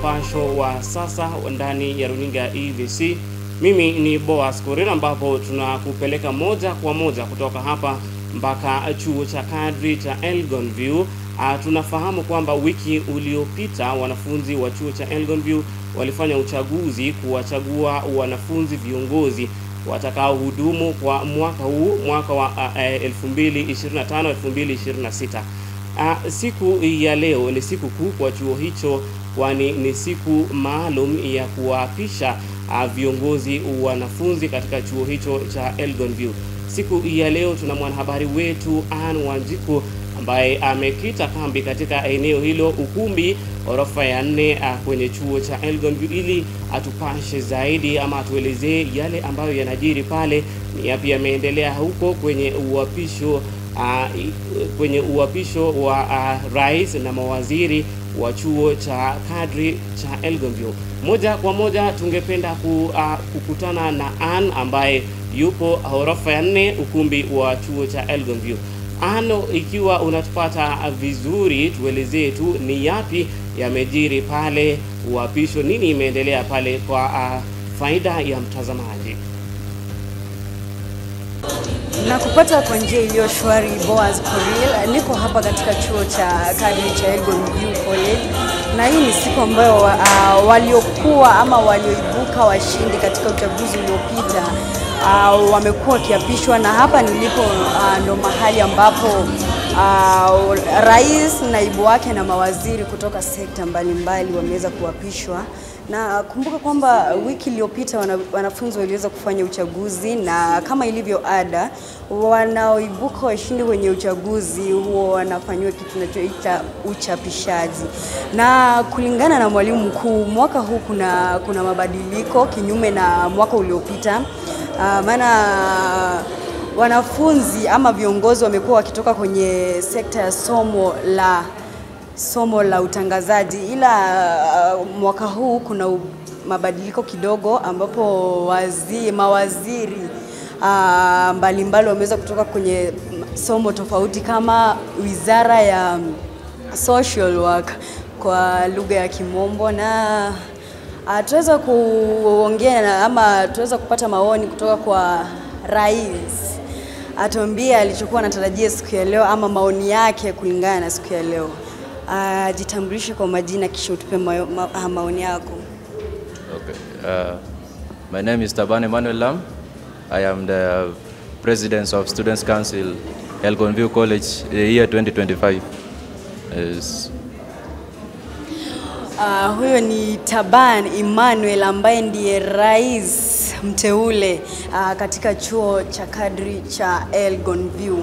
mpasho wa sasa ndani ya runinga ya EVC. Mimi ni Boaz Korir, ambapo tunakupeleka moja kwa moja kutoka hapa mpaka chuo cha kadri cha Elgonview. Tunafahamu kwamba wiki uliopita wanafunzi wa chuo cha Elgonview walifanya uchaguzi kuwachagua wanafunzi viongozi watakao hudumu kwa mwaka huu, mwaka wa 2025-2026. Siku ya leo ni siku kuu kwa chuo hicho, kwani ni siku maalum ya kuwaapisha viongozi wanafunzi katika chuo hicho cha Elgonview. Siku ya leo tuna mwanahabari wetu Ann Wanjiku ambaye amekita kambi katika eneo hilo, ukumbi orofa ya 4 kwenye chuo cha Elgonview, ili atupashe zaidi ama atuelezee yale ambayo yanajiri pale, ni yapi yameendelea huko kwenye uapisho wa rais na mawaziri wa chuo cha kadri cha Elgonview. Moja kwa moja tungependa kukutana na Ann ambaye yupo orofa ya 4 ukumbi wa chuo cha Elgonview. Ano, ikiwa unatupata vizuri, tuelezee tu ni yapi yamejiri pale uapisho, nini imeendelea pale kwa faida ya mtazamaji. Na kupata kwa njia iliyo shwari, Boaz Korir. Niko hapa katika chuo cha kadri cha Elgonview College, na hii ni siku ambayo waliokuwa ama walioibuka washindi katika uchaguzi uliopita wamekuwa kiapishwa, na hapa nilipo ndo mahali ambapo rais, naibu wake na mawaziri kutoka sekta mbalimbali wameweza kuapishwa. Na kumbuka kwamba wiki iliyopita wanafunzi waliweza kufanya uchaguzi, na kama ilivyo ada, wanaoibuka washindi kwenye uchaguzi huo wanafanywa kitu tunachoita uchapishaji. Na kulingana na mwalimu mkuu, mwaka huu kuna mabadiliko kinyume na mwaka uliopita. Maana wanafunzi ama viongozi wamekuwa wakitoka kwenye sekta ya somo la utangazaji, ila mwaka huu kuna mabadiliko kidogo, ambapo mawaziri mbalimbali wameweza kutoka kwenye somo tofauti, kama wizara ya social work kwa lugha ya Kimombo. Na tuweza kuongea ama tuweza kupata maoni kutoka kwa rais, atuambia alichokuwa anatarajia siku ya leo ama maoni yake kulingana na siku ya leo. Jitambulishe kwa majina kisha utupe maoni yako. Okay. My name is Taban Emmanuel Lam. I am the President of Students Council, Elgonview College, the year 2025. Yes. Huyo ni Taban Emmanuel ambaye ndiye rais mteule katika chuo cha kadri cha Elgonview.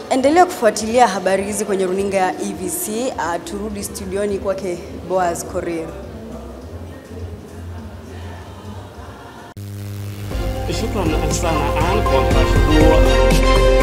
Endelea kufuatilia habari hizi kwenye runinga ya EVC. Turudi studioni kwake Boaz Korir. Shukrani sana Ann kwa mpasho huo.